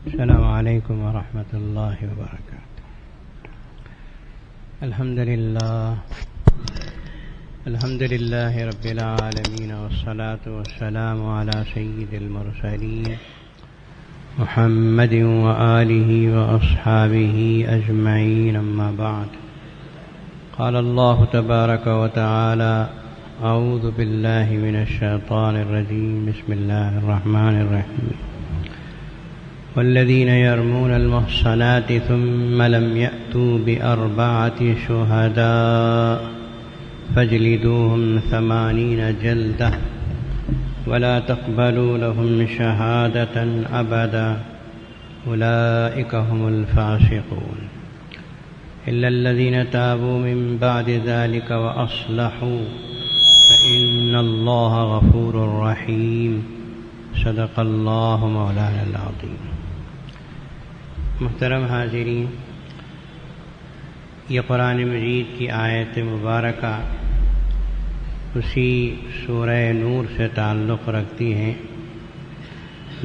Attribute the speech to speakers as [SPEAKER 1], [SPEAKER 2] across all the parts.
[SPEAKER 1] السلام علیکم ورحمۃ اللہ وبرکاتہ۔ الحمد للہ رب العالمین والصلاة والسلام علی سید المرسلین محمد وآلہ واصحابہ اجمعین، اما بعد۔ قال اللہ تبارک وتعالی: اعوذ باللہ من الشیطان الرجیم، بسم اللہ الرحمن الرحیم۔ والذین یرمون المحصنات ثم لم یأتوا بأربعة شہداء فاجلدوهم 80 جلدة ولا تقبلوا لهم شہادة أبدا أولئك هم الفاسقون إلا الذين تابوا من بعد ذلك وأصلحوا فإن الله غفور رحيم۔ صدق اللہ مولانا العظیم۔ محترم حاضرین، یہ قرآن مجید کی آیت مبارکہ اسی سورہ نور سے تعلق رکھتی ہیں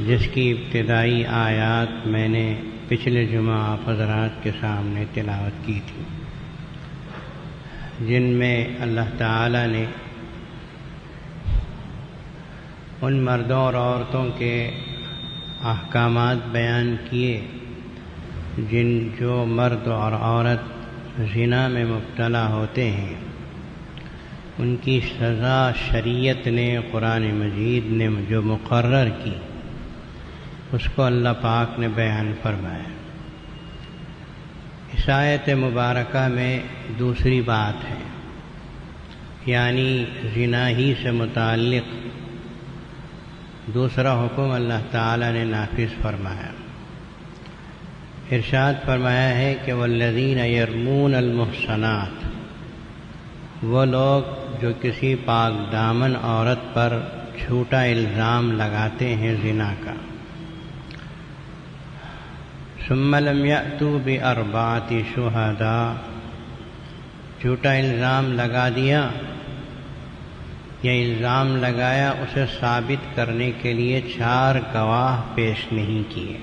[SPEAKER 1] جس کی ابتدائی آیات میں نے پچھلے جمعہ آپ حضرات کے سامنے تلاوت کی تھی، جن میں اللہ تعالی نے ان مردوں اور عورتوں کے احکامات بیان کیے جو مرد اور عورت زنا میں مبتلا ہوتے ہیں، ان کی سزا شریعت نے، قرآن مجید نے جو مقرر کی، اس کو اللہ پاک نے بیان فرمایا۔ اس آیت مبارکہ میں دوسری بات ہے، یعنی زنا ہی سے متعلق دوسرا حکم اللہ تعالی نے نافذ فرمایا۔ ارشاد فرمایا ہے کہ والذین یرمون المحصنات، وہ لوگ جو کسی پاک دامن عورت پر جھوٹا الزام لگاتے ہیں زنا کا، ثم لم یأتوا بأربعة شہداء، جھوٹا الزام لگا دیا یا الزام لگایا، اسے ثابت کرنے کے لیے 4 گواہ پیش نہیں کیے۔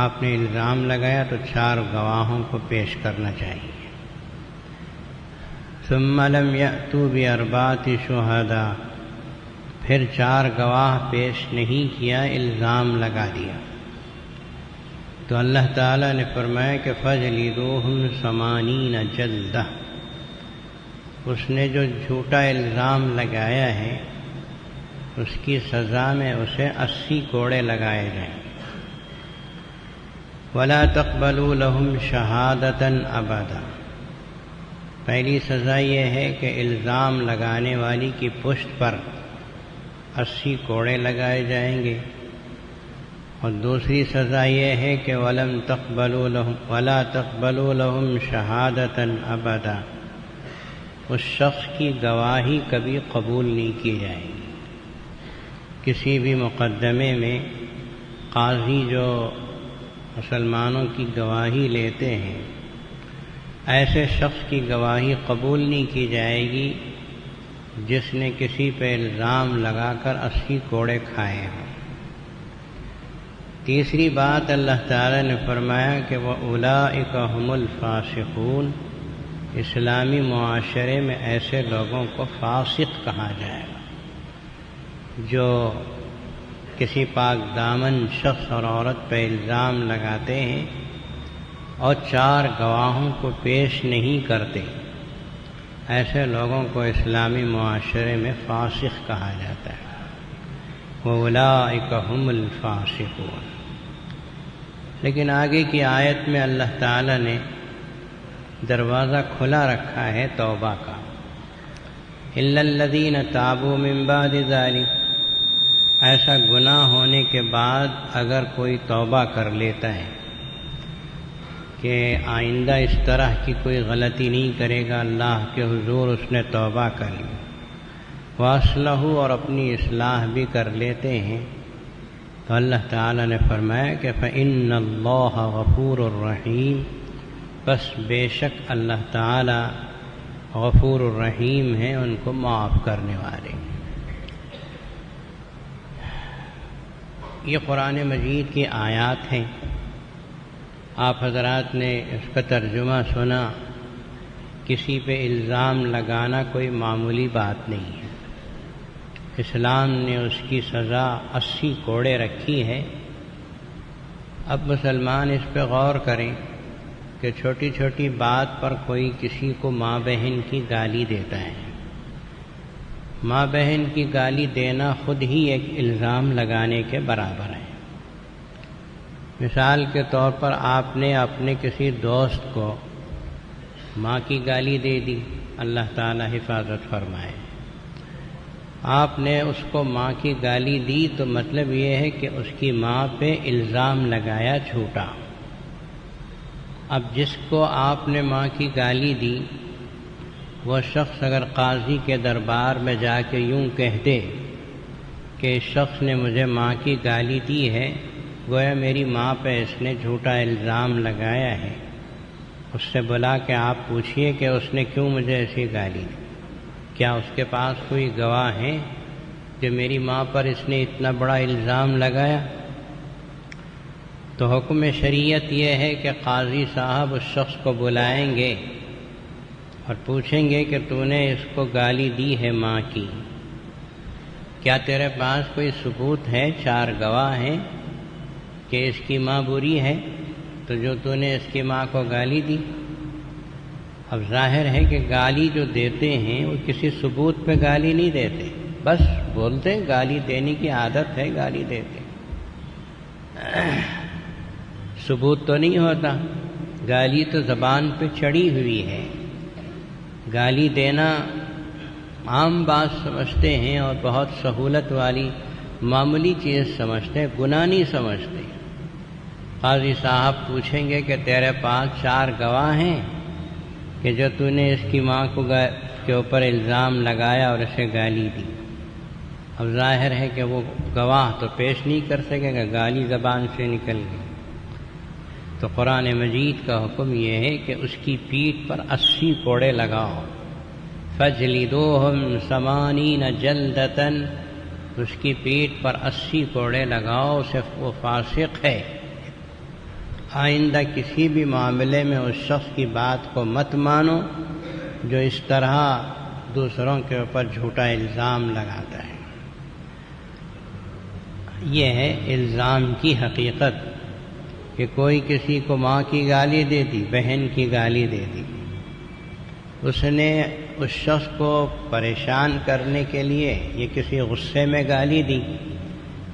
[SPEAKER 1] آپ نے الزام لگایا تو 4 گواہوں کو پیش کرنا چاہیے۔ ثم لم یأتوا بأربعة شہداء، پھر 4 گواہ پیش نہیں کیا، الزام لگا دیا، تو اللہ تعالیٰ نے فرمایا کہ فاجلدوہم 80 جلدہ، اس نے جو جھوٹا الزام لگایا ہے اس کی سزا میں اسے 80 کوڑے لگائے جائیں۔ ولا تقبلوا لهم شہادة ابدا، پہلی سزا یہ ہے کہ الزام لگانے والی کی پشت پر 80 کوڑے لگائے جائیں گے، اور دوسری سزا یہ ہے کہ ولا تقبلوا لهم شہادة ابدا، اس شخص کی گواہی کبھی قبول نہیں کی جائے گی۔ کسی بھی مقدمے میں قاضی جو مسلمانوں کی گواہی لیتے ہیں، ایسے شخص کی گواہی قبول نہیں کی جائے گی جس نے کسی پہ الزام لگا کر 80 کوڑے کھائے ہیں۔ تیسری بات اللہ تعالی نے فرمایا کہ وَأُولَئِكَ هُمُ الْفَاسِقُونَ، اسلامی معاشرے میں ایسے لوگوں کو فاسق کہا جائے گا جو کسی پاک دامن شخص اور عورت پہ الزام لگاتے ہیں اور 4 گواہوں کو پیش نہیں کرتے، ایسے لوگوں کو اسلامی معاشرے میں فاسق کہا جاتا ہے۔ وَأُولَئِكَ هُمُ الْفَاسِقُونَ۔ لیکن آگے کی آیت میں اللہ تعالی نے دروازہ کھلا رکھا ہے توبہ کا، الا الذین تابوا من بعد ذلک، ایسا گناہ ہونے کے بعد اگر کوئی توبہ کر لیتا ہے کہ آئندہ اس طرح کی کوئی غلطی نہیں کرے گا، اللہ کے حضور اس نے توبہ کر لی، واصلحوا، اور اپنی اصلاح بھی کر لیتے ہیں، تو اللہ تعالی نے فرمایا کہ فإن اللہ غفور الرحیم، بس بے شک اللہ تعالی غفور الرحیم ہیں، ان کو معاف کرنے والے۔ یہ قرآن مجید کی آیات ہیں، آپ حضرات نے اس کا ترجمہ سنا۔ کسی پہ الزام لگانا کوئی معمولی بات نہیں ہے۔ اسلام نے اس کی سزا 80 کوڑے رکھی ہے۔ اب مسلمان اس پہ غور کریں کہ چھوٹی چھوٹی بات پر کوئی کسی کو ماں بہن کی گالی دیتا ہے۔ ماں بہن کی گالی دینا خود ہی ایک الزام لگانے کے برابر ہے۔ مثال کے طور پر آپ نے اپنے کسی دوست کو ماں کی گالی دے دی، اللہ تعالی حفاظت فرمائے۔ آپ نے اس کو ماں کی گالی دی تو مطلب یہ ہے کہ اس کی ماں پہ الزام لگایا جھوٹا۔ اب جس کو آپ نے ماں کی گالی دی وہ شخص اگر قاضی کے دربار میں جا کے یوں کہہ دے کہ اس شخص نے مجھے ماں کی گالی دی ہے، گویا میری ماں پہ اس نے جھوٹا الزام لگایا ہے، اس سے بلا کہ آپ پوچھئے کہ اس نے کیوں مجھے ایسی گالی دی، کیا اس کے پاس کوئی گواہ ہے کہ میری ماں پر اس نے اتنا بڑا الزام لگایا؟ تو حکم شریعت یہ ہے کہ قاضی صاحب اس شخص کو بلائیں گے اور پوچھیں گے کہ تو نے اس کو گالی دی ہے ماں کی، کیا تیرے پاس کوئی ثبوت ہے، 4 گواہ ہیں کہ اس کی ماں بری ہے تو جو تو نے اس کی ماں کو گالی دی؟ اب ظاہر ہے کہ گالی جو دیتے ہیں وہ کسی ثبوت پہ گالی نہیں دیتے، بس بولتے گالی دینے کی عادت ہے، گالی دیتے، ثبوت تو نہیں ہوتا۔ گالی تو زبان پہ چڑھی ہوئی ہے، گالی دینا عام بات سمجھتے ہیں اور بہت سہولت والی معمولی چیز سمجھتے ہیں، گناہ نہیں سمجھتے۔ قاضی صاحب پوچھیں گے کہ تیرے پاس 4 گواہ ہیں کہ جو تو نے اس کی ماں کو کے اوپر الزام لگایا اور اسے گالی دی؟ اب ظاہر ہے کہ وہ گواہ تو پیش نہیں کر سکے گا، گالی زبان سے نکل گئی۔ تو قرآن مجید کا حکم یہ ہے کہ اس کی پیٹھ پر 80 کوڑے لگاؤ، فَجْلِدُوهُمْ 80 جَلْدَةً، اس کی پیٹھ پر 80 کوڑے لگاؤ، اسے وہ فاسق ہے۔ آئندہ کسی بھی معاملے میں اس شخص کی بات کو مت مانو جو اس طرح دوسروں کے اوپر جھوٹا الزام لگاتا ہے۔ یہ ہے الزام کی حقیقت کہ کوئی کسی کو ماں کی گالی دے دی، بہن کی گالی دے دی، اس نے اس شخص کو پریشان کرنے کے لیے یہ کسی غصے میں گالی دی،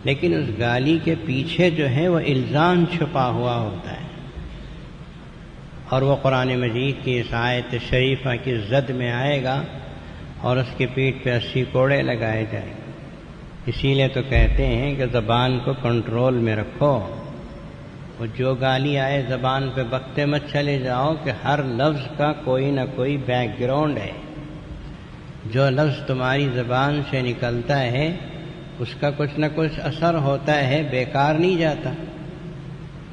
[SPEAKER 1] لیکن اس گالی کے پیچھے جو ہے وہ الزام چھپا ہوا ہوتا ہے، اور وہ قرآن مجید کی اس آیت شریفہ کی زد میں آئے گا اور اس کی پیٹھ پہ 80 کوڑے لگائے جائیں گے۔ اسی لیے تو کہتے ہیں کہ زبان کو کنٹرول میں رکھو، وہ جو گالی آئے زبان پہ بکتے مت چلے جاؤ کہ ہر لفظ کا کوئی نہ کوئی بیک گراؤنڈ ہے، جو لفظ تمہاری زبان سے نکلتا ہے اس کا کچھ نہ کچھ اثر ہوتا ہے، بیکار نہیں جاتا۔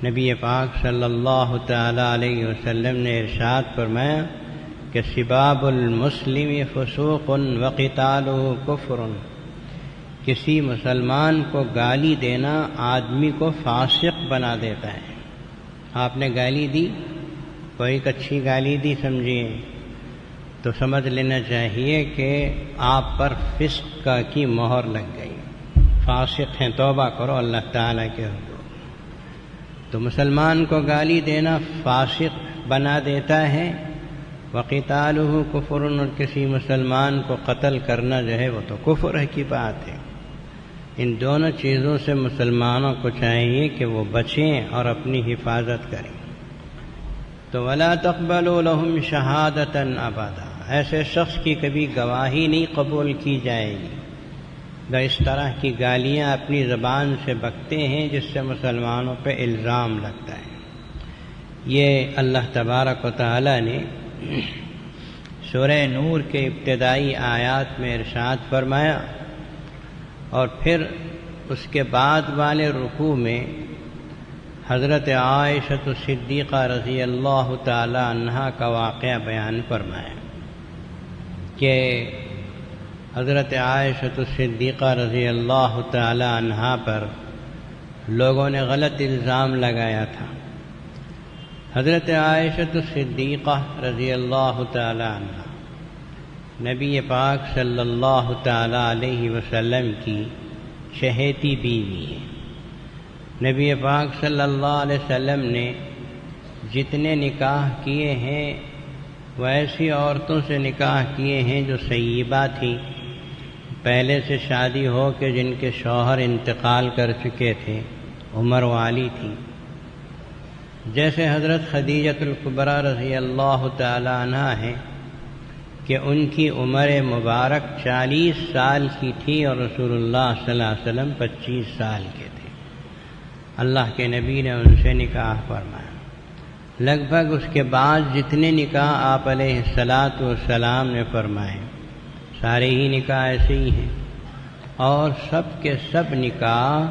[SPEAKER 1] نبی پاک صلی اللہ تعالی علیہ وسلم نے ارشاد فرمایا کہ سباب المسلم فسوق وقتالہ کفر، کسی مسلمان کو گالی دینا آدمی کو فاسق بنا دیتا ہے۔ آپ نے گالی دی، کوئی اچھی گالی دی سمجھیے تو سمجھ لینا چاہیے کہ آپ پر فسق کی مہر لگ گئی، فاسق ہیں، توبہ کرو اللہ تعالیٰ کے حضور۔ تو مسلمان کو گالی دینا فاسق بنا دیتا ہے، وقتالہ کفر، اور کسی مسلمان کو قتل کرنا جو ہے وہ تو کفر کی بات ہے۔ ان دونوں چیزوں سے مسلمانوں کو چاہیے کہ وہ بچیں اور اپنی حفاظت کریں۔ تو وَلَا تَقْبَلُوا لَهُمْ شَهَادَةً أَبَدًا، ایسے شخص کی کبھی گواہی نہیں قبول کی جائے گی جو اس طرح کی گالیاں اپنی زبان سے بکتے ہیں جس سے مسلمانوں پہ الزام لگتا ہے۔ یہ اللہ تبارک و تعالی نے سورہ نور کے ابتدائی آیات میں ارشاد فرمایا، اور پھر اس کے بعد والے رکوع میں حضرت عائشہ صدیقہ رضی اللہ تعالی عنہا کا واقعہ بیان فرمایا کہ حضرت عائشہ صدیقہ رضی اللہ تعالی عنہا پر لوگوں نے غلط الزام لگایا تھا۔ حضرت عائشہ صدیقہ رضی اللہ تعالی عنہ نبی پاک صلی اللہ تعالی علیہ وسلم کی چہیتی بیوی ہے۔ نبی پاک صلی اللہ علیہ وسلم نے جتنے نکاح کیے ہیں وہ ایسی عورتوں سے نکاح کیے ہیں جو سیبہ تھیں، پہلے سے شادی ہو کے جن کے شوہر انتقال کر چکے تھے، عمر والی تھی، جیسے حضرت خدیجہ الکبریٰ رضی اللہ تعالی عنہ ہیں کہ ان کی عمر مبارک 40 سال کی تھی اور رسول اللہ صلی اللہ علیہ وسلم 25 سال کے تھے۔ اللہ کے نبی نے ان سے نکاح فرمایا۔ لگ بھگ اس کے بعد جتنے نکاح آپ علیہ الصلاۃ والسلام نے فرمائے سارے ہی نکاح ایسے ہی ہیں، اور سب کے سب نکاح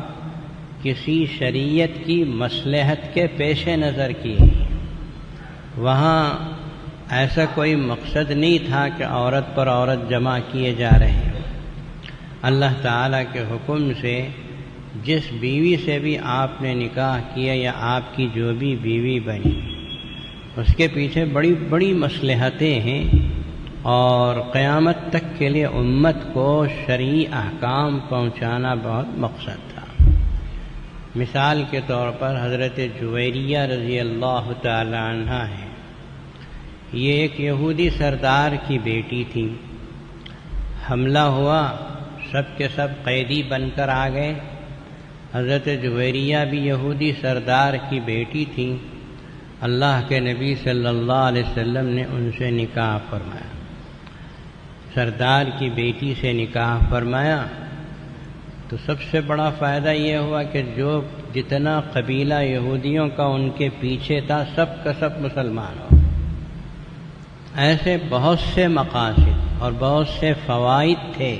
[SPEAKER 1] کسی شریعت کی مصلحت کے پیش نظر کیے ہیں۔ وہاں ایسا کوئی مقصد نہیں تھا کہ عورت پر عورت جمع کیے جا رہے ہیں۔ اللہ تعالیٰ کے حکم سے جس بیوی سے بھی آپ نے نکاح کیا یا آپ کی جو بھی بیوی بنی، اس کے پیچھے بڑی بڑی مصلحتیں ہیں، اور قیامت تک کے لیے امت کو شرعی احکام پہنچانا بہت مقصد تھا۔ مثال کے طور پر حضرت جویریہ رضی اللہ تعالی عنہ ہے، یہ ایک یہودی سردار کی بیٹی تھی۔ حملہ ہوا، سب کے سب قیدی بن کر آ گئے۔ حضرت جویریہ بھی یہودی سردار کی بیٹی تھی۔ اللہ کے نبی صلی اللہ علیہ وسلم نے ان سے نکاح فرمایا۔ سردار کی بیٹی سے نکاح فرمایا تو سب سے بڑا فائدہ یہ ہوا کہ جو جتنا قبیلہ یہودیوں کا ان کے پیچھے تھا سب کا سب مسلمان ہو۔ ایسے بہت سے مقاصد اور بہت سے فوائد تھے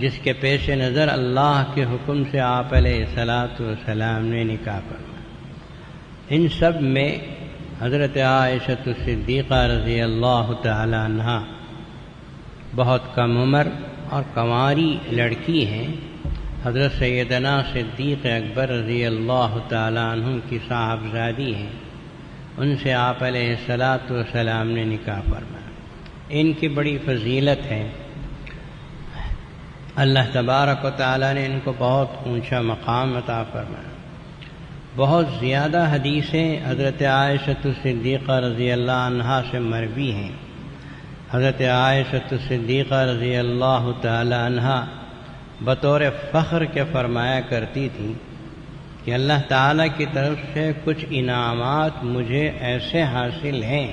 [SPEAKER 1] جس کے پیش نظر اللہ کے حکم سے آپ علیہ الصلاۃ والسلام نے نکاح فرمایا۔ ان سب میں حضرت عائشہ صدیقہ رضی اللہ تعالی عنہا بہت کم عمر اور کنواری لڑکی ہیں۔ حضرت سیدنا صدیق اکبر رضی اللہ تعالی عنہ کی صاحبزادی ہیں، ان سے آپ علیہ الصلاۃ والسلام نے نکاح فرمایا۔ ان کی بڑی فضیلت ہے، اللہ تبارک و تعالی نے ان کو بہت اونچا مقام عطا فرمایا۔ بہت زیادہ حدیثیں حضرت عائشہ صدیقہ رضی اللہ عنہا سے مروی ہیں۔ حضرت عائشہ صدیقہ رضی اللہ تعالی عنہا بطور فخر کے فرمایا کرتی تھی کہ اللہ تعالیٰ کی طرف سے کچھ انعامات مجھے ایسے حاصل ہیں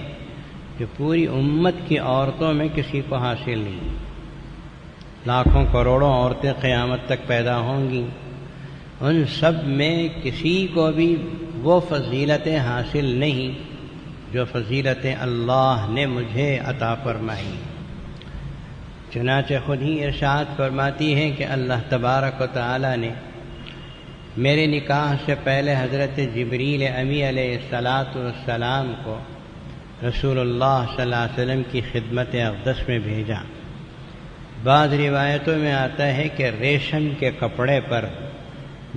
[SPEAKER 1] جو پوری امت کی عورتوں میں کسی کو حاصل نہیں۔ لاکھوں کروڑوں عورتیں قیامت تک پیدا ہوں گی، ان سب میں کسی کو بھی وہ فضیلتیں حاصل نہیں جو فضیلتیں اللہ نے مجھے عطا فرمائی۔ چنانچہ خود ہی ارشاد فرماتی ہیں کہ اللہ تبارک و تعالی نے میرے نکاح سے پہلے حضرت جبریل امی علیہ الصلاۃ والسلام کو رسول اللہ صلی اللہ علیہ وسلم کی خدمت اقدس میں بھیجا۔ بعض روایتوں میں آتا ہے کہ ریشم کے کپڑے پر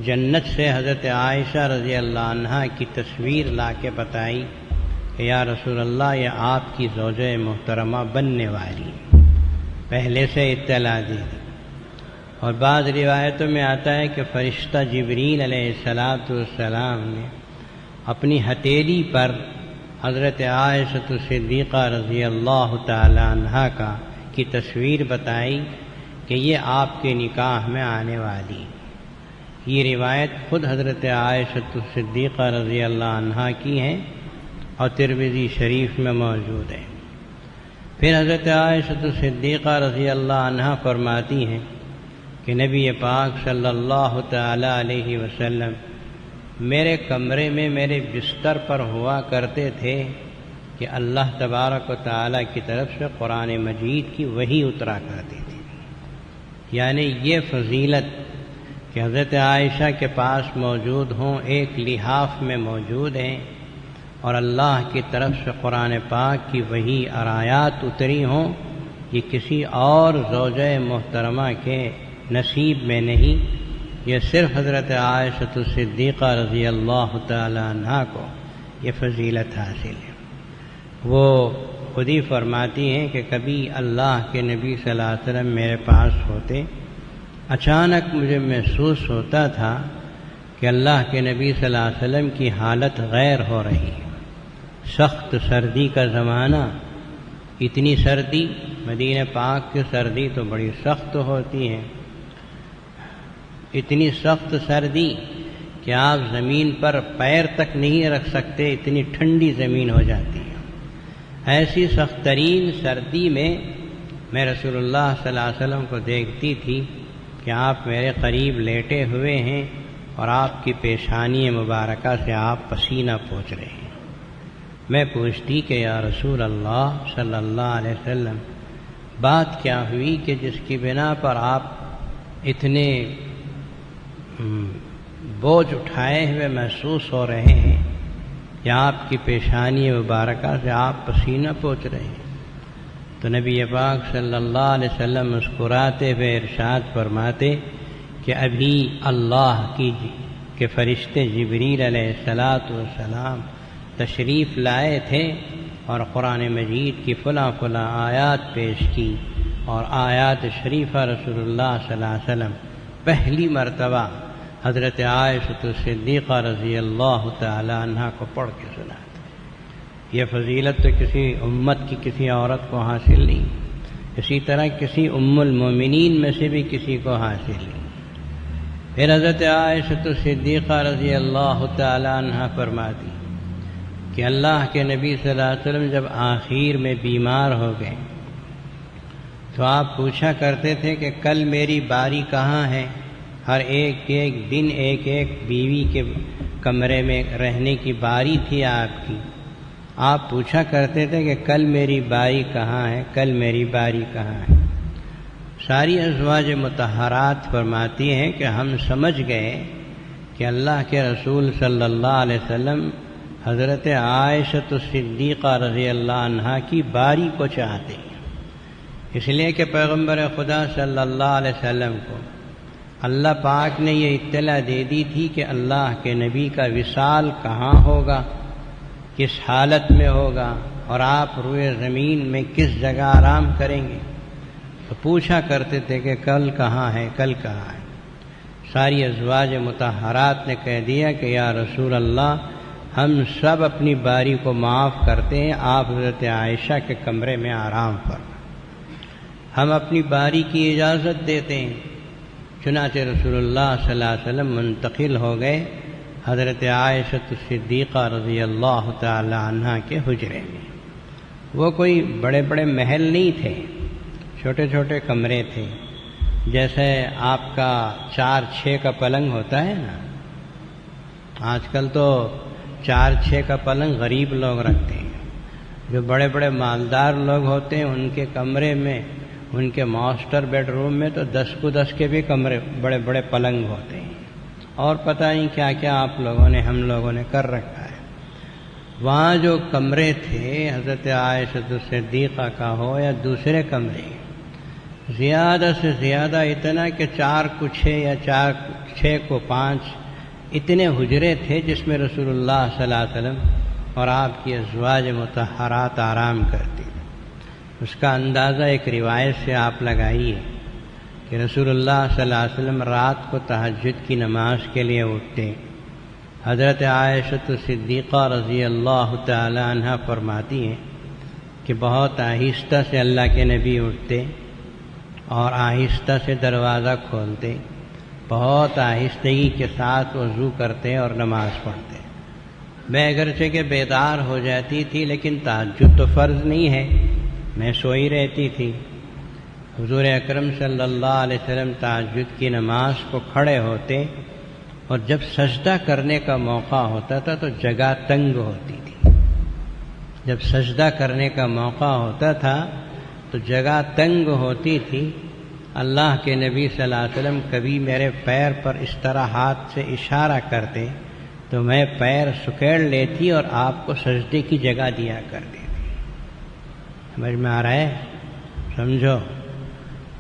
[SPEAKER 1] جنت سے حضرت عائشہ رضی اللہ عنہا کی تصویر لا کے بتائی کہ یا رسول اللہ یہ آپ کی زوجہ محترمہ بننے والی، پہلے سے اطلاع دی تھی۔ اور بعض روایتوں میں آتا ہے کہ فرشتہ جبریل علیہ السلام نے اپنی ہتھیلی پر حضرت عائشہ صدیقہ رضی اللہ تعالی عنہا کی تصویر بتائی کہ یہ آپ کے نکاح میں آنے والی۔ یہ روایت خود حضرت عائشہ صدیقہ رضی اللہ عنہا کی ہے اور ترمذی شریف میں موجود ہے۔ پھر حضرت عائشہ صدیقہ رضی اللہ عنہا فرماتی ہیں کہ نبی پاک صلی اللہ تعالی علیہ وسلم میرے کمرے میں میرے بستر پر ہوا کرتے تھے کہ اللہ تبارک و تعالی کی طرف سے قرآن مجید کی وحی اترا کرتی تھی۔ یعنی یہ فضیلت کہ حضرت عائشہ کے پاس موجود ہوں، ایک لحاف میں موجود ہیں اور اللہ کی طرف سے قرآن پاک کی وحی اور آیات اتری ہوں، یہ کسی اور زوجہ محترمہ کے نصیب میں نہیں، یہ صرف حضرت عائشہ صدیقہ رضی اللہ تعالی عنہا کو یہ فضیلت حاصل ہے۔ وہ خود ہی فرماتی ہیں کہ کبھی اللہ کے نبی صلی اللہ علیہ وسلم میرے پاس ہوتے، اچانک مجھے محسوس ہوتا تھا کہ اللہ کے نبی صلی اللہ علیہ وسلم کی حالت غیر ہو رہی ہے۔ سخت سردی کا زمانہ، اتنی سردی، مدینہ پاک کی سردی تو بڑی سخت ہوتی ہے، اتنی سخت سردی کہ آپ زمین پر پیر تک نہیں رکھ سکتے، اتنی ٹھنڈی زمین ہو جاتی ہے۔ ایسی سخت ترین سردی میں رسول اللہ صلی اللہ علیہ وسلم کو دیکھتی تھی کہ آپ میرے قریب لیٹے ہوئے ہیں اور آپ کی پیشانی مبارکہ سے آپ پسینہ پوچھ رہے ہیں۔ میں پوچھتی کہ یا رسول اللہ صلی اللہ علیہ وسلم، بات کیا ہوئی کہ جس کی بنا پر آپ اتنے بوجھ اٹھائے ہوئے محسوس ہو رہے ہیں کہ آپ کی پیشانی مبارکہ سے آپ پسینہ پوچھ رہے ہیں؟ تو نبی پاک صلی اللہ علیہ وسلم مسکراتے ہوئے ارشاد فرماتے کہ ابھی اللہ کے فرشتے جبریل علیہ السلام تشریف لائے تھے اور قرآن مجید کی فلاں آیات پیش کی، اور آیات شریفہ رسول اللہ صلی اللہ علیہ وسلم پہلی مرتبہ حضرت عائشہ صدیقہ رضی اللہ تعالی عنہا کو پڑھ کے سناتے۔ یہ فضیلت تو کسی امت کی کسی عورت کو حاصل نہیں، اسی طرح کسی ام المومنین میں سے بھی کسی کو حاصل نہیں۔ پھر حضرت عائشہ صدیقہ رضی اللہ تعالی عنہا فرماتی کہ اللہ کے نبی صلی اللہ علیہ وسلم جب آخر میں بیمار ہو گئے تو آپ پوچھا کرتے تھے کہ کل میری باری کہاں ہے؟ ہر ایک دن ایک بیوی کے کمرے میں رہنے کی باری تھی آپ کی۔ آپ پوچھا کرتے تھے کہ کل میری باری کہاں ہے، کل میری باری کہاں ہے۔ ساری ازواج مطہرات فرماتی ہیں کہ ہم سمجھ گئے کہ اللہ کے رسول صلی اللہ علیہ وسلم حضرت عائشہ صدیقہ رضی اللہ عنہا کی باری کو چاہتے ہیں، اس لیے کہ پیغمبر خدا صلی اللہ علیہ وسلم کو اللہ پاک نے یہ اطلاع دے دی تھی کہ اللہ کے نبی کا وصال کہاں ہوگا، کس حالت میں ہوگا، اور آپ روئے زمین میں کس جگہ آرام کریں گے۔ تو پوچھا کرتے تھے کہ کل کہاں ہے، کل کہاں ہے۔ ساری ازواج مطہرات نے کہہ دیا کہ یا رسول اللہ، ہم سب اپنی باری کو معاف کرتے ہیں، آپ حضرت عائشہ کے کمرے میں آرام فرمائیں، ہم اپنی باری کی اجازت دیتے ہیں۔ چنانچہ رسول اللہ صلی اللہ علیہ وسلم منتقل ہو گئے حضرت عائشہ صدیقہ رضی اللہ تعالی عنہا کے حجرے میں۔ وہ کوئی بڑے بڑے محل نہیں تھے، چھوٹے چھوٹے کمرے تھے، جیسے آپ کا 4-6 کا پلنگ ہوتا ہے نا۔ آج کل تو 4-6 کا پلنگ غریب لوگ رکھتے ہیں، جو بڑے بڑے مالدار لوگ ہوتے ہیں ان کے کمرے میں، ان کے ماسٹر بیڈ روم میں تو 10 کو 10 کے بھی کمرے بڑے بڑے پلنگ ہوتے ہیں، اور پتہ نہیں کیا کیا آپ لوگوں نے، ہم لوگوں نے کر رکھا ہے۔ وہاں جو کمرے تھے حضرت عائشہ صدیقہ کا ہو یا دوسرے کمرے، زیادہ سے زیادہ اتنا کہ 4 کو 6 یا 6 کو 5 اتنے حجرے تھے جس میں رسول اللہ صلی اللہ علیہ وسلم اور آپ کی ازواج مطہرات آرام کرتی۔ اس کا اندازہ ایک روایت سے آپ لگائیے کہ رسول اللہ صلی اللہ علیہ وسلم رات کو تہجد کی نماز کے لیے اٹھتے۔ حضرت عائشہ صدیقہ رضی اللہ تعالی عنہا فرماتی ہیں کہ بہت آہستہ سے اللہ کے نبی اٹھتے اور آہستہ سے دروازہ کھولتے، بہت آہستگی کے ساتھ وضو کرتے اور نماز پڑھتے۔ میں اگرچہ کہ بیدار ہو جاتی تھی لیکن تہجد تو فرض نہیں ہے، میں سوئی رہتی تھی۔ حضور اکرم صلی اللہ علیہ وسلم تہجد کی نماز کو کھڑے ہوتے اور جب سجدہ کرنے کا موقع ہوتا تھا تو جگہ تنگ ہوتی تھی۔ جب سجدہ کرنے کا موقع ہوتا تھا تو جگہ تنگ ہوتی تھی۔ اللہ کے نبی صلی اللہ علیہ وسلم کبھی میرے پیر پر اس طرح ہاتھ سے اشارہ کرتے تو میں پیر سکیڑ لیتی اور آپ کو سجدے کی جگہ دیا کرتی تھی۔ سمجھ میں آ رہا ہے؟ سمجھو،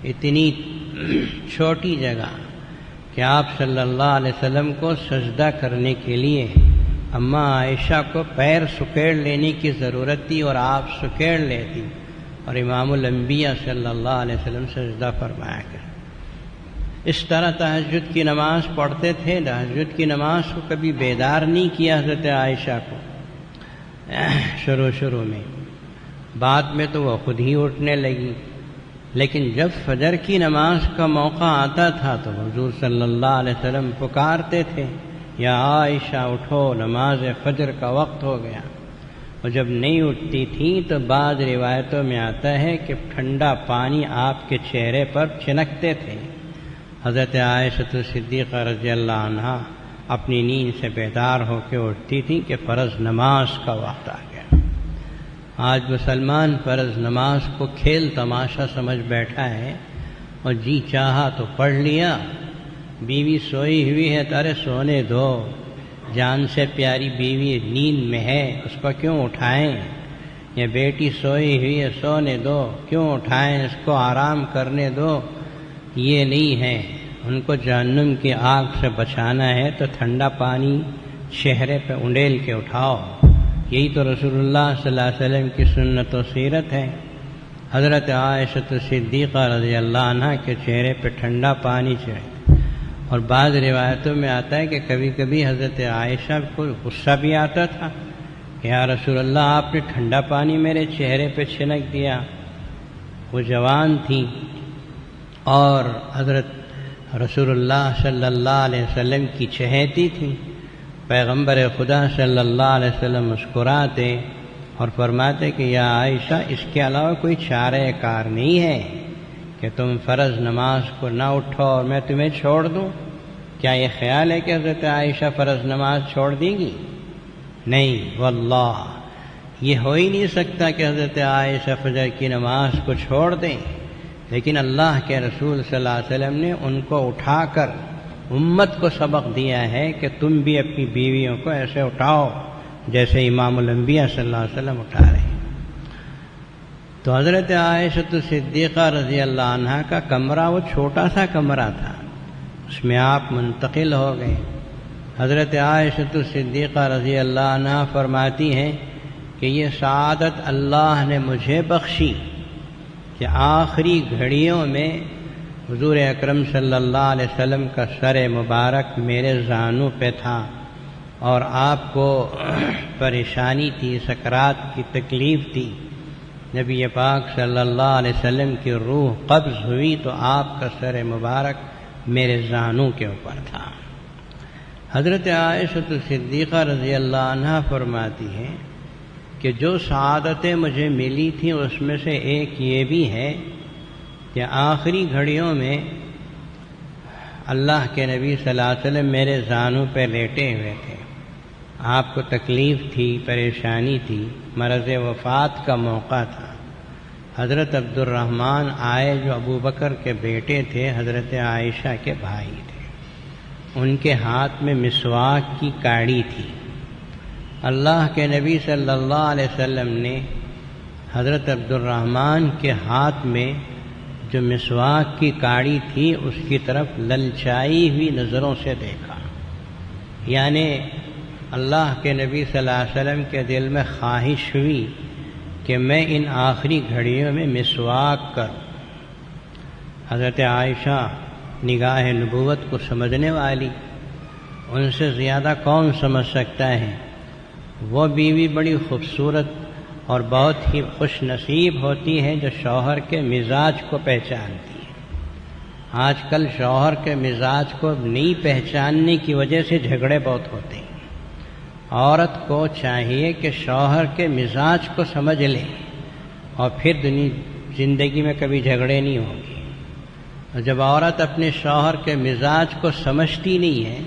[SPEAKER 1] اتنی چھوٹی جگہ کہ آپ صلی اللہ علیہ وسلم کو سجدہ کرنے کے لیے اماں عائشہ کو پیر سکیڑ لینے کی ضرورت تھی اور آپ سکیڑ لیتی اور امام الانبیاء صلی اللہ علیہ وسلم سجدہ فرمایا کرتے۔ اس طرح تہجد کی نماز پڑھتے تھے۔ تہجد کی نماز کو کبھی بیدار نہیں کیا حضرت عائشہ کو شروع میں، بعد میں تو وہ خود ہی اٹھنے لگی، لیکن جب فجر کی نماز کا موقع آتا تھا تو حضور صلی اللہ علیہ وسلم پکارتے تھے، یا عائشہ اٹھو، نماز فجر کا وقت ہو گیا۔ اور جب نہیں اٹھتی تھی تو بعض روایتوں میں آتا ہے کہ ٹھنڈا پانی آپ کے چہرے پر چھنکتے تھے۔ حضرت عائشہ صدیقہ رضی اللہ عنہا اپنی نیند سے بیدار ہو کے اٹھتی تھی کہ فرض نماز کا وقت آ گیا۔ آج مسلمان فرض نماز کو کھیل تماشا سمجھ بیٹھا ہے اور جی چاہا تو پڑھ لیا۔ بیوی سوئی ہوئی ہے، ارے سونے دو، جان سے پیاری بیوی نیند میں ہے، اس کو کیوں اٹھائیں؟ یا بیٹی سوئی ہوئی ہے، سونے دو، کیوں اٹھائیں، اس کو آرام کرنے دو۔ یہ نہیں ہے، ان کو جہنم کی آگ سے بچانا ہے تو ٹھنڈا پانی چہرے پہ انڈیل کے اٹھاؤ۔ یہی تو رسول اللہ صلی اللہ علیہ وسلم کی سنت و سیرت ہے۔ حضرت عائشہ صدیقہ رضی اللہ عنہ کے چہرے پہ ٹھنڈا پانی چڑھے، اور بعض روایتوں میں آتا ہے کہ کبھی کبھی حضرت عائشہ کو غصہ بھی آتا تھا کہ یا رسول اللہ آپ نے ٹھنڈا پانی میرے چہرے پہ چھنک دیا۔ وہ جوان تھی اور حضرت رسول اللہ صلی اللہ علیہ وسلم کی چہیتی تھی۔ پیغمبر خدا صلی اللہ علیہ وسلم مسکراتے اور فرماتے کہ یا عائشہ اس کے علاوہ کوئی چارہ کار نہیں ہے کہ تم فرض نماز کو نہ اٹھو اور میں تمہیں چھوڑ دوں۔ کیا یہ خیال ہے کہ حضرت عائشہ فرض نماز چھوڑ دیں گی؟ نہیں، واللہ یہ ہو ہی نہیں سکتا کہ حضرت عائشہ فجر کی نماز کو چھوڑ دیں، لیکن اللہ کے رسول صلی اللہ علیہ وسلم نے ان کو اٹھا کر امت کو سبق دیا ہے کہ تم بھی اپنی بیویوں کو ایسے اٹھاؤ جیسے امام الانبیاء صلی اللہ علیہ وسلم اٹھا رہے ہیں۔ تو حضرت عائشہ صدیقہ رضی اللہ عنہا کا کمرہ وہ چھوٹا سا کمرہ تھا، اس میں آپ منتقل ہو گئے۔ حضرت عائشہ صدیقہ رضی اللہ عنہا فرماتی ہیں کہ یہ سعادت اللہ نے مجھے بخشی کہ آخری گھڑیوں میں حضور اکرم صلی اللہ علیہ وسلم کا سر مبارک میرے زانوں پہ تھا اور آپ کو پریشانی تھی، سکرات کی تکلیف تھی۔ نبی پاک صلی اللہ علیہ وسلم کی روح قبض ہوئی تو آپ کا سر مبارک میرے زانوں کے اوپر تھا۔ حضرت عائشہ صدیقہ رضی اللہ عنہا فرماتی ہے کہ جو سعادتیں مجھے ملی تھیں اس میں سے ایک یہ بھی ہے کہ آخری گھڑیوں میں اللہ کے نبی صلی اللہ علیہ وسلم میرے زانوں پہ لیٹے ہوئے تھے، آپ کو تکلیف تھی، پریشانی تھی، مرض وفات کا موقع تھا۔ حضرت عبد الرحمن آئے جو ابو بکر کے بیٹے تھے، حضرت عائشہ کے بھائی تھے، ان کے ہاتھ میں مسواک کی کاڑی تھی۔ اللہ کے نبی صلی اللہ علیہ وسلم نے حضرت عبد الرحمن کے ہاتھ میں جو مسواک کی کاڑی تھی اس کی طرف للچائی ہوئی نظروں سے دیکھا، یعنی اللہ کے نبی صلی اللہ علیہ وسلم کے دل میں خواہش ہوئی کہ میں ان آخری گھڑیوں میں مسواک کروں۔ حضرت عائشہ نگاہ نبوت کو سمجھنے والی، ان سے زیادہ کون سمجھ سکتا ہے؟ وہ بیوی بڑی خوبصورت اور بہت ہی خوش نصیب ہوتی ہے جو شوہر کے مزاج کو پہچانتی ہے۔ آج کل شوہر کے مزاج کو نہیں پہچاننے کی وجہ سے جھگڑے بہت ہوتے ہیں۔ عورت کو چاہیے کہ شوہر کے مزاج کو سمجھ لے اور پھر زندگی میں کبھی جھگڑے نہیں ہوں گے۔ اور جب عورت اپنے شوہر کے مزاج کو سمجھتی نہیں ہے،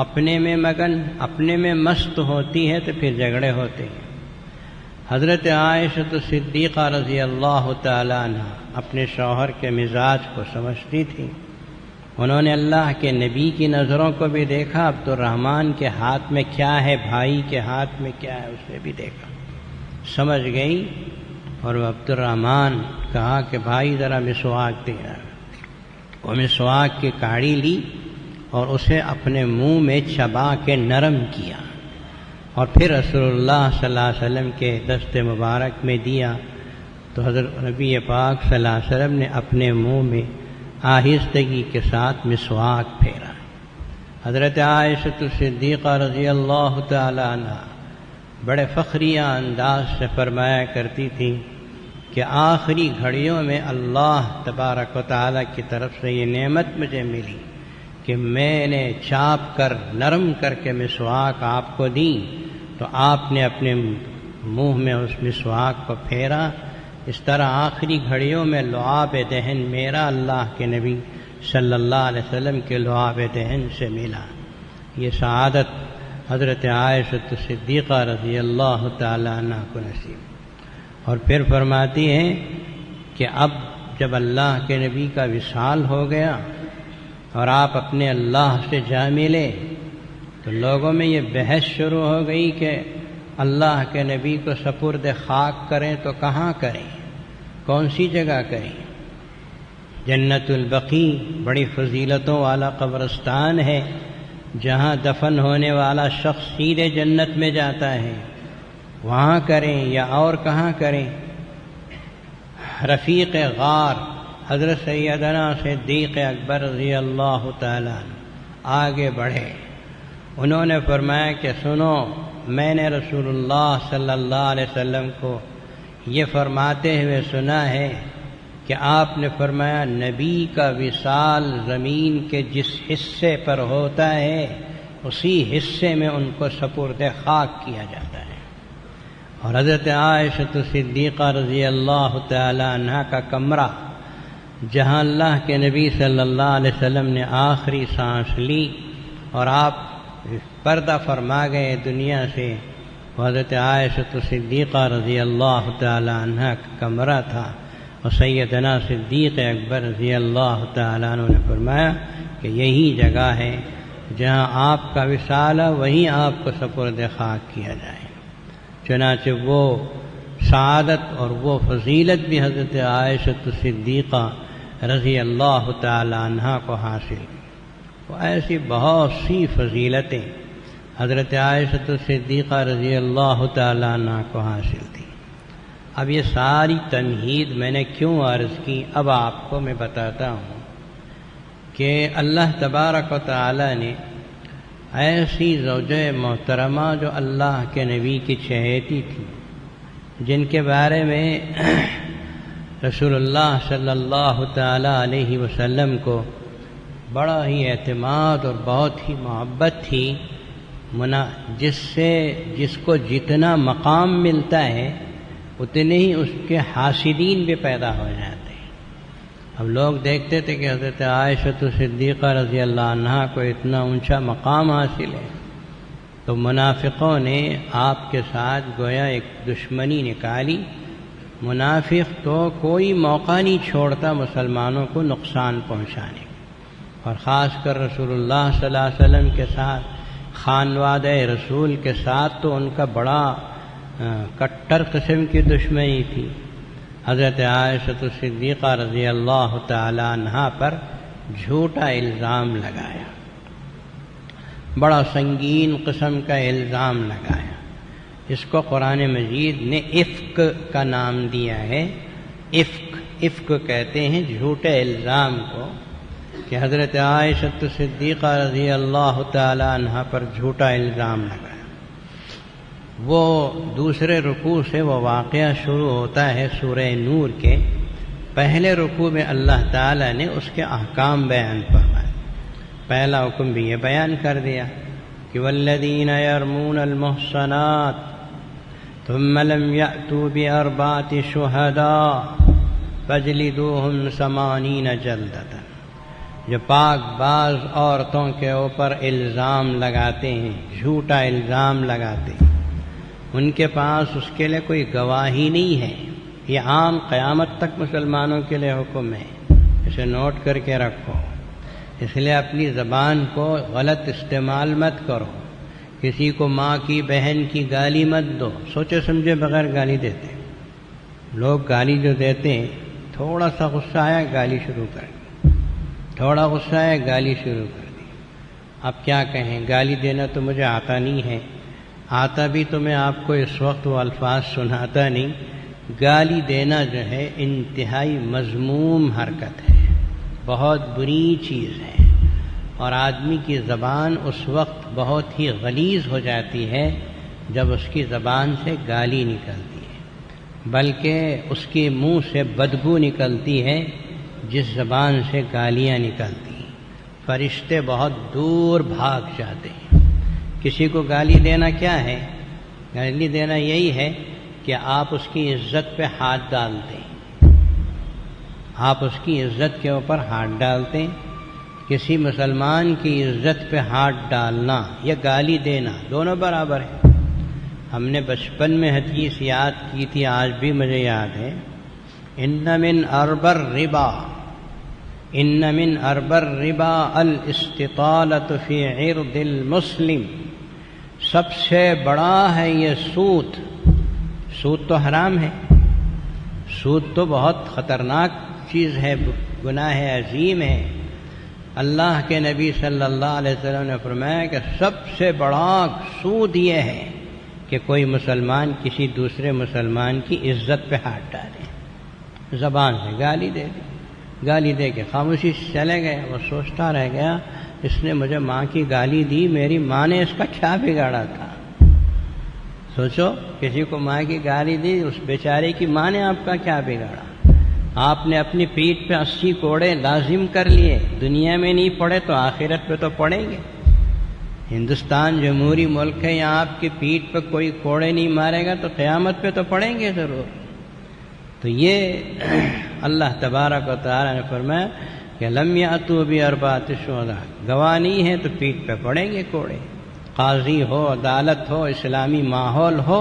[SPEAKER 1] اپنے میں مگن، اپنے میں مست ہوتی ہے تو پھر جھگڑے ہوتے ہیں۔ حضرت عائشہ صدیقہ رضی اللہ تعالی عنہ اپنے شوہر کے مزاج کو سمجھتی تھی۔ انہوں نے اللہ کے نبی کی نظروں کو بھی دیکھا، عبد الرحمن کے ہاتھ میں کیا ہے، بھائی کے ہاتھ میں کیا ہے، اسے بھی دیکھا، سمجھ گئی۔ اور وہ عبد الرحمن کہا کہ بھائی ذرا مسواک دینا۔ وہ مسواک کی کاڑی لی اور اسے اپنے منہ میں چبا کے نرم کیا اور پھر رسول اللہ صلی اللہ علیہ وسلم کے دست مبارک میں دیا تو حضرت نبی پاک صلی اللہ علیہ وسلم نے اپنے منہ میں آہستگی کے ساتھ مسواک پھیرا۔ حضرت عائشہ صدیقہ رضی اللہ تعالی عنہ بڑے فخریہ انداز سے فرمایا کرتی تھی کہ آخری گھڑیوں میں اللہ تبارک و تعالیٰ کی طرف سے یہ نعمت مجھے ملی کہ میں نے چاپ کر نرم کر کے مسواک آپ کو دی تو آپ نے اپنے منہ میں اس مسواک کو پھیرا۔ اس طرح آخری گھڑیوں میں لعاب دہن میرا اللہ کے نبی صلی اللہ علیہ وسلم کے لعاب دہن سے ملا۔ یہ سعادت حضرت عائشہ صدیقہ رضی اللہ تعالی عنہ کو نصیب۔ اور پھر فرماتی ہیں کہ اب جب اللہ کے نبی کا وصال ہو گیا اور آپ اپنے اللہ سے جا ملے تو لوگوں میں یہ بحث شروع ہو گئی کہ اللہ کے نبی کو سپرد خاک کریں تو کہاں کریں، کون سی جگہ کریں؟ جنت البقیع بڑی فضیلتوں والا قبرستان ہے جہاں دفن ہونے والا شخص سیدھے جنت میں جاتا ہے، وہاں کریں یا اور کہاں کریں؟ رفیق غار حضرت سیدنا صدیق اکبر رضی اللہ تعالیٰ آگے بڑھے۔ انہوں نے فرمایا کہ سنو، میں نے رسول اللہ صلی اللہ علیہ وسلم کو یہ فرماتے ہوئے سنا ہے کہ آپ نے فرمایا نبی کا وصال زمین کے جس حصے پر ہوتا ہے اسی حصے میں ان کو سپرد خاک کیا جاتا ہے۔ اور حضرت عائشہ صدیقہ رضی اللہ تعالی عنہ کا کمرہ جہاں اللہ کے نبی صلی اللہ علیہ وسلم نے آخری سانس لی اور آپ پردہ فرما گئے دنیا سے، حضرت عائشہ صدیقہ رضی اللہ تعالی عنہ کا کمرہ تھا۔ اور سیدنا صدیق اکبر رضی اللہ تعالیٰ عنہ نے فرمایا کہ یہی جگہ ہے جہاں آپ کا وصال ہے، وہیں آپ کو سپرد خاک کیا جائے۔ چنانچہ وہ سعادت اور وہ فضیلت بھی حضرت عائشہ صدیقہ رضی اللہ تعالیٰ عنہ کو حاصل ہوئی۔ وہ ایسی بہت سی فضیلتیں حضرت عائشہ صدیقہ رضی اللہ تعالیٰ عنہ کو حاصل تھی۔ اب یہ ساری تمہید میں نے کیوں عرض کی، اب آپ کو میں بتاتا ہوں کہ اللہ تبارک و تعالی نے ایسی زوجہ محترمہ جو اللہ کے نبی کی چہیتی تھی، جن کے بارے میں رسول اللہ صلی اللہ تعالی علیہ وسلم کو بڑا ہی اعتماد اور بہت ہی محبت تھی، جس کو جتنا مقام ملتا ہے اتنے ہی اس کے حاسدین بھی پیدا ہو جاتے ہیں۔ اب لوگ دیکھتے تھے کہ حضرت عائشہ صدیقہ رضی اللہ عنہ کو اتنا اونچا مقام حاصل ہے تو منافقوں نے آپ کے ساتھ گویا ایک دشمنی نکالی۔ منافق تو کوئی موقع نہیں چھوڑتا مسلمانوں کو نقصان پہنچانے، اور خاص کر رسول اللہ صلی اللہ علیہ وسلم کے ساتھ، خانوادہ رسول کے ساتھ تو ان کا بڑا کٹر قسم کی دشمنی تھی۔ حضرت عائشہ صدیقہ رضی اللہ تعالی عنہا پر جھوٹا الزام لگایا، بڑا سنگین قسم کا الزام لگایا۔ اس کو قرآن مجید نے افک کا نام دیا ہے۔ افک کہتے ہیں جھوٹے الزام کو، کہ حضرت عائشہ صدیقہ رضی اللہ تعالی عنہا پر جھوٹا الزام لگایا۔ وہ دوسرے رکوع سے وہ واقعہ شروع ہوتا ہے سورہ نور کے۔ پہلے رکوع میں اللہ تعالی نے اس کے احکام بیان فرمائے۔ پہلا حکم بھی یہ بیان کر دیا کہ والذین یرمون المحصنات ثم لم یأتوا بأربعۃ شہداء فاجلدوہم 80 جلدۃ، جو پاک باز عورتوں کے اوپر الزام لگاتے ہیں، جھوٹا الزام لگاتے ہیں، ان کے پاس اس کے لیے کوئی گواہی نہیں ہے۔ یہ عام قیامت تک مسلمانوں کے لیے حکم ہے، اسے نوٹ کر کے رکھو۔ اس لیے اپنی زبان کو غلط استعمال مت کرو، کسی کو ماں کی بہن کی گالی مت دو، سوچے سمجھے بغیر گالی دیتے۔ لوگ گالی جو دیتے ہیں، تھوڑا سا غصہ آیا گالی شروع کر دی، تھوڑا غصہ آیا گالی شروع کر دی۔ اب کیا کہیں، گالی دینا تو مجھے آتا نہیں ہے، آتا بھی تو میں آپ کو اس وقت وہ الفاظ سناتا نہیں۔ گالی دینا جو ہے انتہائی مذموم حرکت ہے، بہت بری چیز ہے، اور آدمی کی زبان اس وقت بہت ہی غلیظ ہو جاتی ہے جب اس کی زبان سے گالی نکلتی ہے، بلکہ اس کے منہ سے بدبو نکلتی ہے جس زبان سے گالیاں نکلتی ہیں، فرشتے بہت دور بھاگ جاتے ہیں۔ کسی کو گالی دینا کیا ہے؟ گالی دینا یہی ہے کہ آپ اس کی عزت پہ ہاتھ ڈالتے ہیں، آپ اس کی عزت کے اوپر ہاتھ ڈالتے ہیں۔ کسی مسلمان کی عزت پہ ہاتھ ڈالنا یا گالی دینا دونوں برابر ہیں۔ ہم نے بچپن میں حدیث یاد کی تھی، آج بھی مجھے یاد ہے، ان من اربر الربا الاستطالۃ فی عرض المسلم، سب سے بڑا ہے یہ سود۔ سود تو حرام ہے، سود تو بہت خطرناک چیز ہے، گناہ عظیم ہے۔ اللہ کے نبی صلی اللہ علیہ وسلم نے فرمایا کہ سب سے بڑا سود یہ ہے کہ کوئی مسلمان کسی دوسرے مسلمان کی عزت پہ ہاتھ ڈالے، زبان سے گالی دے دی، گالی دے کے خاموشی سے چلے گئے۔ وہ سوچتا رہ گیا، اس نے مجھے ماں کی گالی دی، میری ماں نے اس کا کیا بگاڑا تھا؟ سوچو، کسی کو ماں کی گالی دی، اس بیچارے کی ماں نے آپ کا کیا بگاڑا؟ آپ نے اپنی پیٹھ پہ 80 کوڑے لازم کر لیے، دنیا میں نہیں پڑے تو آخرت پہ تو پڑیں گے۔ ہندوستان جمہوری ملک ہے، یہاں آپ کی پیٹھ پہ کوئی کوڑے نہیں مارے گا تو قیامت پہ تو پڑیں گے ضرور۔ تو یہ اللہ تبارک و تعالی نے فرمایا کہ لم یأتوا بأربعۃ شہداء، گواہ نہیں ہے تو پیٹھ پہ پڑیں گے کوڑے۔ قاضی ہو، عدالت ہو، اسلامی ماحول ہو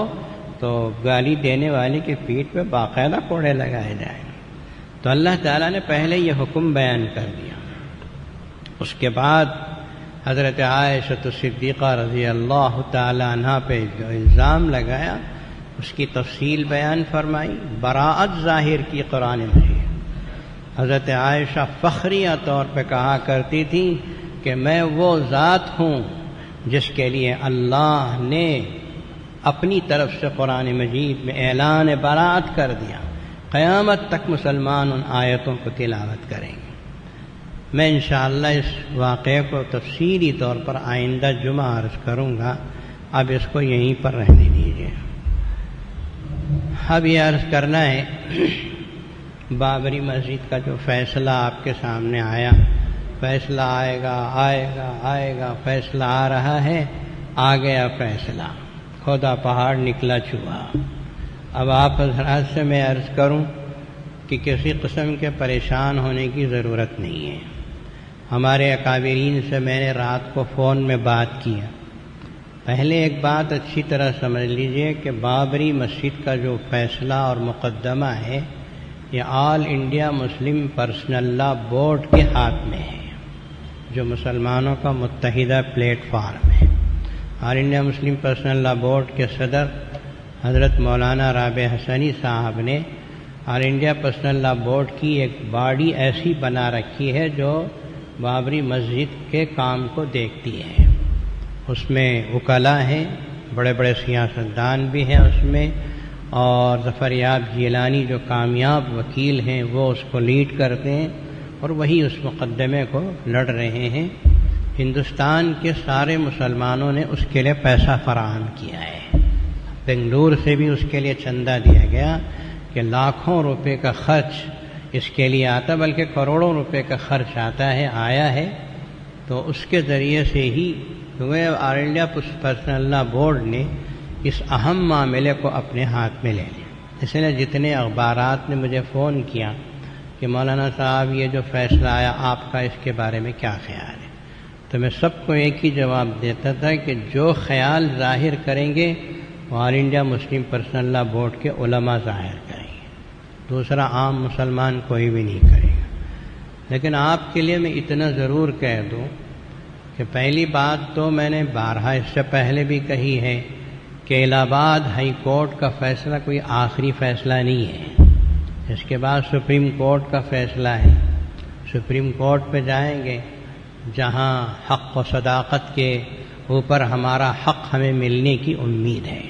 [SPEAKER 1] تو گالی دینے والے کی پیٹھ پہ باقاعدہ کوڑے لگائے جائیں۔ تو اللہ تعالیٰ نے پہلے یہ حکم بیان کر دیا۔ اس کے بعد حضرت عائشہ صدیقہ رضی اللہ تعالیٰ عنہ پہ جو الزام لگایا اس کی تفصیل بیان فرمائی، براءت ظاہر کی قرآن مجید۔ حضرت عائشہ فخریہ طور پہ کہا کرتی تھی کہ میں وہ ذات ہوں جس کے لیے اللہ نے اپنی طرف سے قرآن مجید میں اعلان براءت کر دیا، قیامت تک مسلمان ان آیتوں کو تلاوت کریں گے۔ میں انشاءاللہ اس واقعے کو تفصیلی طور پر آئندہ جمعہ عرض کروں گا، اب اس کو یہیں پر رہنے دیجیے۔ اب یہ عرض کرنا ہے، بابری مسجد کا جو فیصلہ آپ کے سامنے آیا، فیصلہ آئے گا آئے گا آئے گا، فیصلہ آ رہا ہے، آ گیا فیصلہ، کھودا پہاڑ نکلا چوہا۔ اب آپ حضرات سے میں عرض کروں کہ کسی قسم کے پریشان ہونے کی ضرورت نہیں ہے۔ ہمارے اکابرین سے میں نے رات کو فون میں بات کیا۔ پہلے ایک بات اچھی طرح سمجھ لیجئے کہ بابری مسجد کا جو فیصلہ اور مقدمہ ہے یہ آل انڈیا مسلم پرسنل لا بورڈ کے ہاتھ میں ہے، جو مسلمانوں کا متحدہ پلیٹ فارم ہے۔ آل انڈیا مسلم پرسنل لا بورڈ کے صدر حضرت مولانا رابع حسنی صاحب نے آل انڈیا پرسنل لا بورڈ کی ایک باڈی ایسی بنا رکھی ہے جو بابری مسجد کے کام کو دیکھتی ہے۔ اس میں وکلاء ہیں، بڑے بڑے سیاستدان بھی ہیں اس میں، اور ظفریاب جیلانی جو کامیاب وکیل ہیں وہ اس کو لیڈ کرتے ہیں اور وہی اس مقدمے کو لڑ رہے ہیں۔ ہندوستان کے سارے مسلمانوں نے اس کے لیے پیسہ فراہم کیا ہے، بنگلور سے بھی اس کے لیے چندہ دیا گیا کہ لاکھوں روپے کا خرچ اس کے لیے آتا، بلکہ کروڑوں روپے کا خرچ آتا ہے، آیا ہے۔ تو اس کے ذریعے سے ہی کیونکہ آل انڈیا پرسنل لا بورڈ نے اس اہم معاملے کو اپنے ہاتھ میں لے لیا۔ اس لیے جتنے اخبارات نے مجھے فون کیا کہ مولانا صاحب یہ جو فیصلہ آیا آپ کا اس کے بارے میں کیا خیال ہے، تو میں سب کو ایک ہی جواب دیتا تھا کہ جو خیال ظاہر کریں گے وہ آل انڈیا مسلم پرسنل لا بورڈ کے علماء ظاہر کریں گے، دوسرا عام مسلمان کوئی بھی نہیں کرے گا۔ لیکن آپ کے لیے میں اتنا ضرور کہہ دوں کہ پہلی بات تو میں نے بارہا اس سے پہلے بھی کہی ہے کہ الہ آباد ہائی کورٹ کا فیصلہ کوئی آخری فیصلہ نہیں ہے، اس کے بعد سپریم کورٹ کا فیصلہ ہے، سپریم کورٹ پہ جائیں گے جہاں حق و صداقت کے اوپر ہمارا حق ہمیں ملنے کی امید ہے۔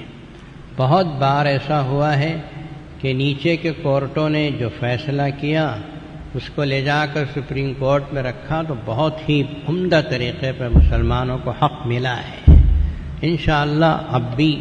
[SPEAKER 1] بہت بار ایسا ہوا ہے کہ نیچے کے کورٹوں نے جو فیصلہ کیا اس کو لے جا کر سپریم کورٹ میں رکھا تو بہت ہی عمدہ طریقے پر مسلمانوں کو حق ملا ہے۔ انشاءاللہ اب بھی